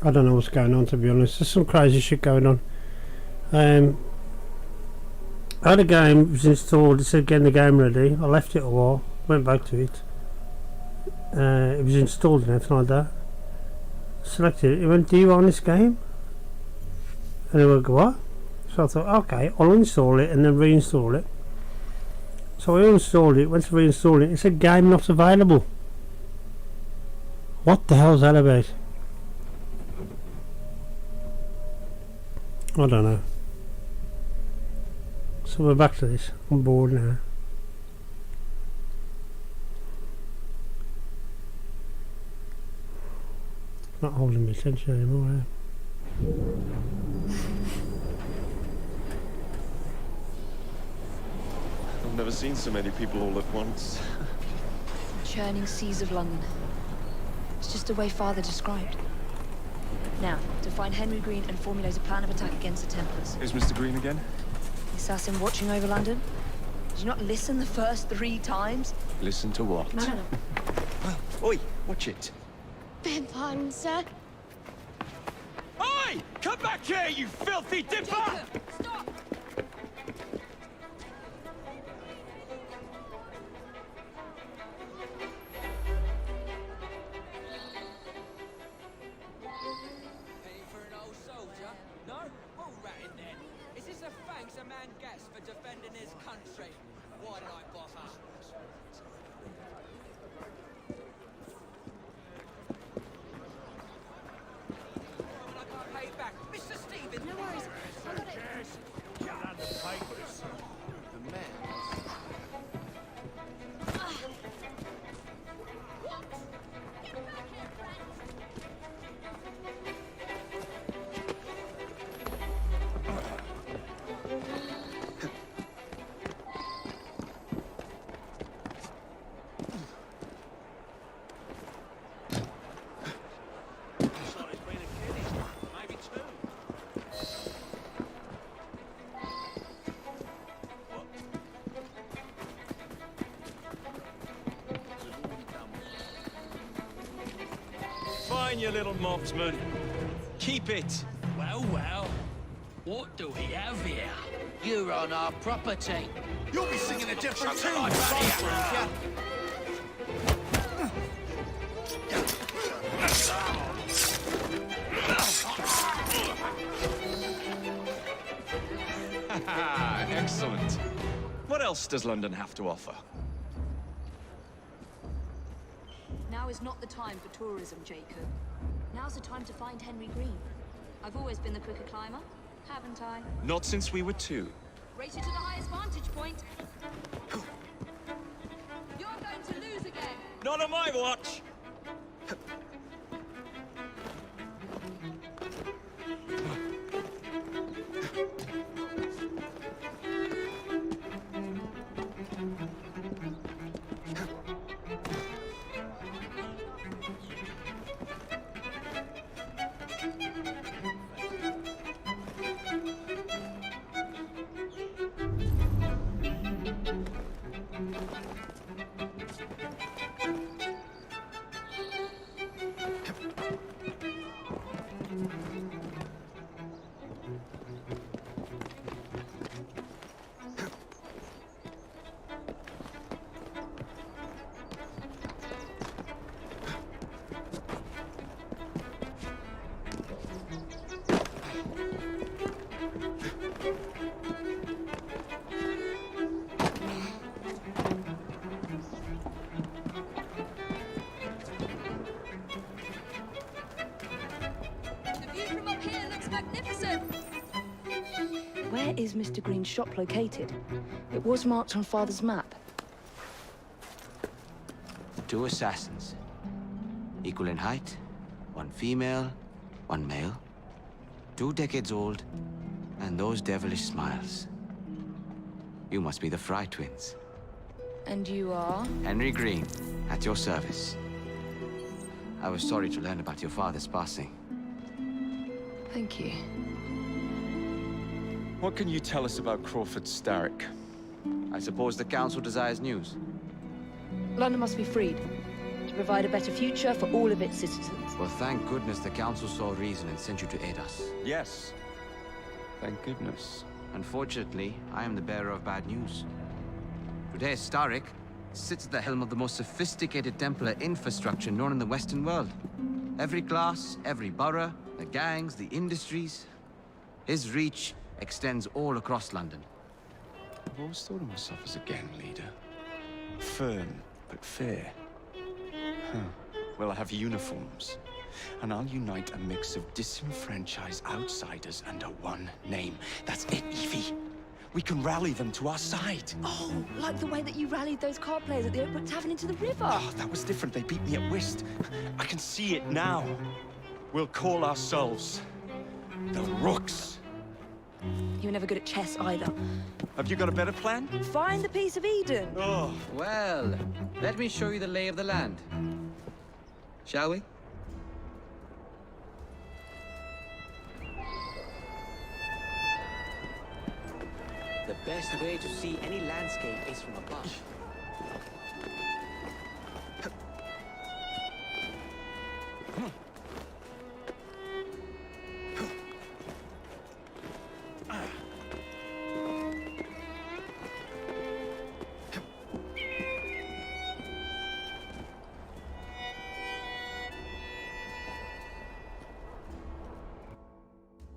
I don't know what's going on, to be honest. There's some crazy shit going on. I had a game was installed. It said getting the game ready. I left it a while, went back to it. It was installed and everything like that. Selected it. It went, "Do you own this game?" And I went, "What?" So I thought, okay, I'll uninstall it and then reinstall it. So I uninstalled it, went to reinstall it. It said game not available. What the hell's that about? I don't know. So we're back to this. I'm bored now. Not holding my attention anymore. I've never seen so many people all at once. Churning seas of London. It's just the way Father described. Now, to find Henry Green and formulate a plan of attack against the Templars. Is Mr. Green again? The assassin watching over London? Did you not listen the first 3 times? Listen to what? No. Oi, watch it. Beg pardon, sir. Oi! Come back here, you filthy dipper! Jacob, stop! Paying for an old soldier? No? All ratted then. Is this a thanks a man gets for defending his country? Why did I bother? When I got paid back, Mr. Stevens. No worries. I got it. The man. Fine, you little mobsman. Keep it. Well, well. What do we have here? You're on our property. You'll be singing a different tune, Right here. Excellent. What else does London have to offer? Now is not the time for tourism, Jacob. Now's the time to find Henry Green. I've always been the quicker climber, haven't I? Not since we were 2. Race you to the highest vantage point. You're going to lose again. Not on my watch! The view from up here looks magnificent. Where is Mr. Green's shop located? It was marked on Father's map. 2 assassins. Equal in height. 1 female, 1 male. 2 decades old. And those devilish smiles. You must be the Fry twins. And you are? Henry Green, at your service. I was sorry to learn about your father's passing. Thank you. What can you tell us about Crawford Starrick? I suppose the Council desires news. London must be freed. to provide a better future for all of its citizens. Well, thank goodness the Council saw reason and sent you to aid us. Yes. Thank goodness. Unfortunately, I am the bearer of bad news. Today, Starrick sits at the helm of the most sophisticated Templar infrastructure known in the Western world. Every class, every borough, the gangs, the industries. His reach extends all across London. I've always thought of myself as a gang leader. Firm, but fair. Huh. Well, I have uniforms. And I'll unite a mix of disenfranchised outsiders under one name. That's it, Evie. We can rally them to our side. Oh, like the way that you rallied those card players at the Oakwood Tavern into the river. Oh, that was different. They beat me at whist. I can see it now. We'll call ourselves the Rooks. You were never good at chess either. Have you got a better plan? Find the piece of Eden. Oh, Well, let me show you the lay of the land. Shall we? The best way to see any landscape is from above.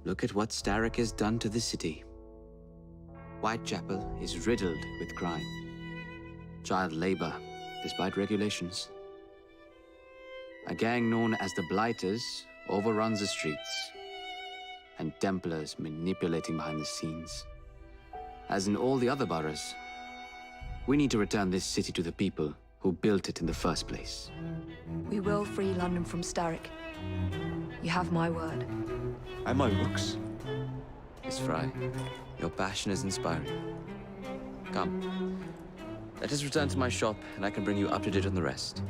Look at what Starrick has done to the city. Whitechapel is riddled with crime. Child labor, despite regulations. A gang known as the Blighters overruns the streets. And Templars manipulating behind the scenes. As in all the other boroughs, we need to return this city to the people who built it in the first place. We will free London from Starrick. You have my word. and my Rooks. Miss Fry, your passion is inspiring. Come. Let us return to my shop, and I can bring you up to date on the rest.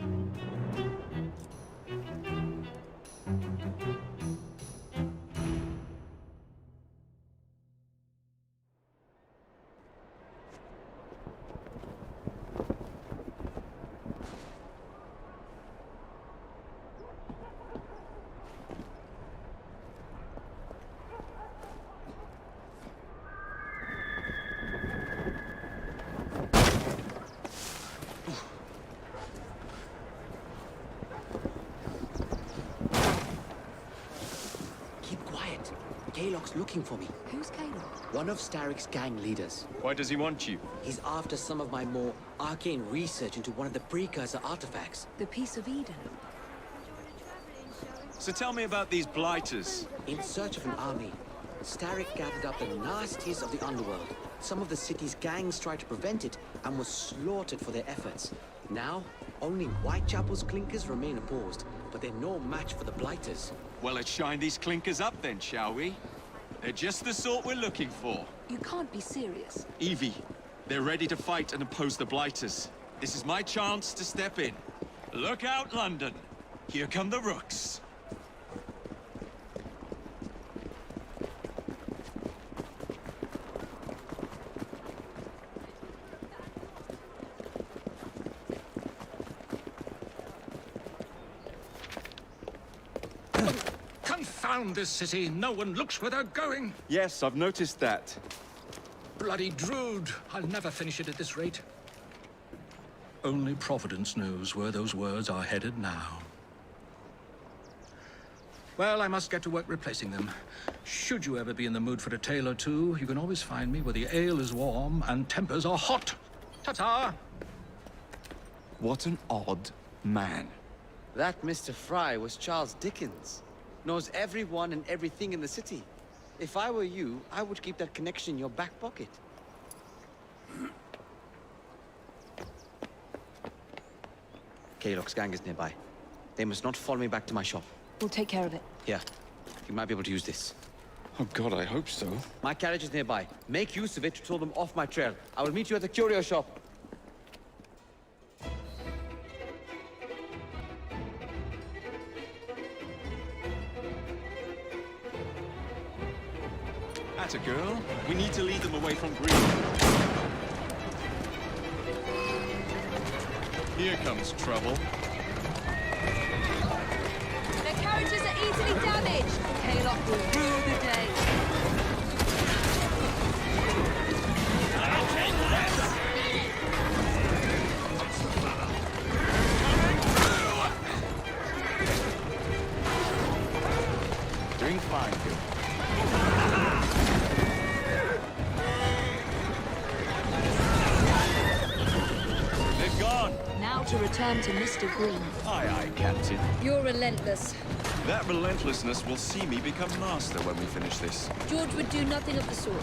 Kaylock's looking for me. Who's Kaylock? One of Starrick's gang leaders. Why does he want you? He's after some of my more arcane research into one of the precursor artifacts. The Piece of Eden. So tell me about these blighters. In search of an army, Starrick gathered up the nastiest of the underworld. Some of the city's gangs tried to prevent it and were slaughtered for their efforts. Now, only Whitechapel's clinkers remain opposed, but they're no match for the blighters. Well, let's shine these clinkers up then, shall we? They're just the sort we're looking for. You can't be serious. Evie, they're ready to fight and oppose the blighters. This is my chance to step in. Look out, London. Here come the Rooks. Confound this city! No one looks where they're going! Yes, I've noticed that. Bloody Drood! I'll never finish it at this rate. Only Providence knows where those words are headed now. Well, I must get to work replacing them. Should you ever be in the mood for a tale or two, you can always find me where the ale is warm and tempers are hot. Ta-ta! What an odd man. That Mr. Fry was Charles Dickens. Knows everyone and everything in the city. If I were you, I would keep that connection in your back pocket. Kaylock's gang is nearby. They must not follow me back to my shop. We'll take care of it. Here, you might be able to use this. Oh God, I hope so. My carriage is nearby. Make use of it to throw them off my trail. I will meet you at the curio shop. Atta girl. We need to lead them away from Greed. Here comes trouble. lot will rue the day. Doing fine, good. They're gone. Now to return to Mr. Green. Aye, aye, Captain. You're relentless. That relentlessness will see me become master when we finish this. George would do nothing of the sort.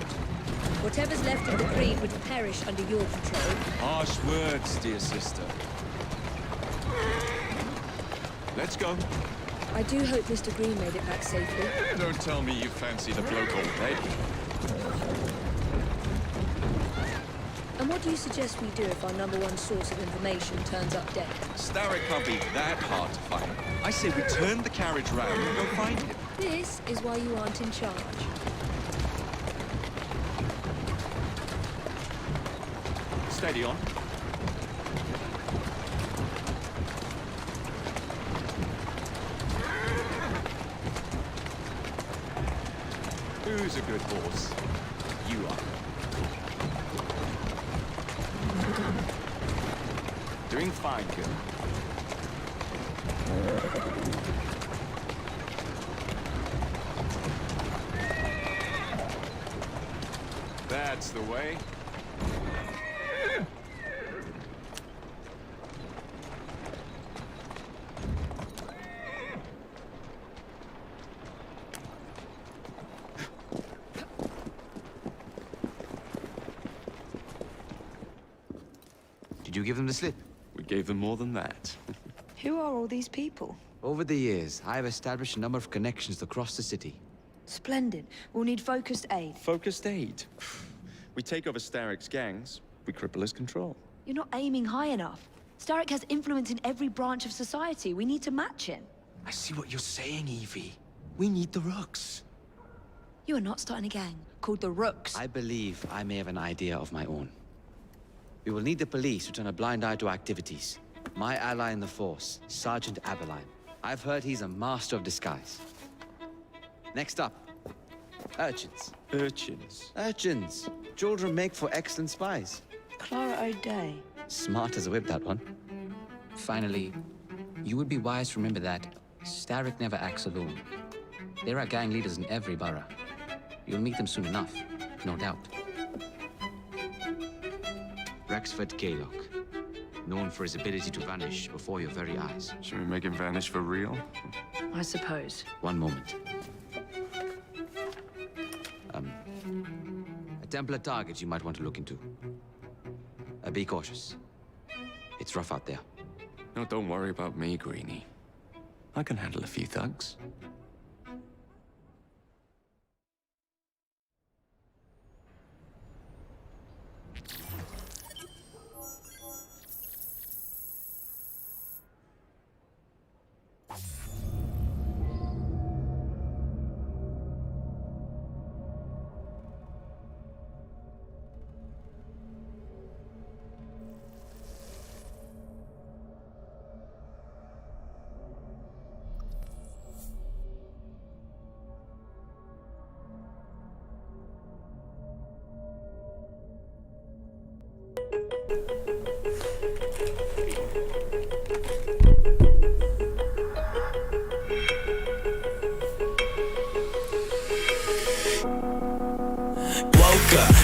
Whatever's left of the Creed would perish under your control. Harsh words, dear sister. Let's go. I do hope Mr. Green made it back safely. Don't tell me you fancy the bloke all dead. And what do you suggest we do if our #1 source of information turns up dead? Starrick can't be that hard to find. I say we turn the carriage round and go find him. This is why you aren't in charge. Steady on. Who's a good horse? You are. Doing fine, girl. That's the way. Did you give them the slip? We gave them more than that. Who are all these people? Over the years, I have established a number of connections across the city. Splendid. We'll need focused aid. Focused aid. We take over Starrick's gangs, we cripple his control. You're not aiming high enough. Starrick has influence in every branch of society. We need to match him. I see what you're saying, Evie. We need the Rooks. You are not starting a gang called the Rooks. I believe I may have an idea of my own. We will need the police to turn a blind eye to activities. My ally in the force, Sergeant Aberline. I've heard he's a master of disguise. Next up, urchins. Urchins? Urchins. Children make for excellent spies. Clara O'Day. Smart as a whip, that one. Finally, you would be wise to remember that Starrick never acts alone. There are gang leaders in every borough. You'll meet them soon enough, no doubt. Rexford Gaylock, known for his ability to vanish before your very eyes. Should we make him vanish for real? I suppose. One moment. A Templar target you might want to look into. Be cautious. It's rough out there. No, don't worry about me, Greenie. I can handle a few thugs.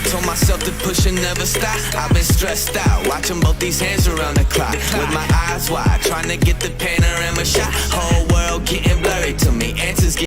Told myself to push and never stop. I've been stressed out, watching both these hands around the clock. With my eyes wide, trying to get the panorama shot. Whole world getting blurry to me. Answers get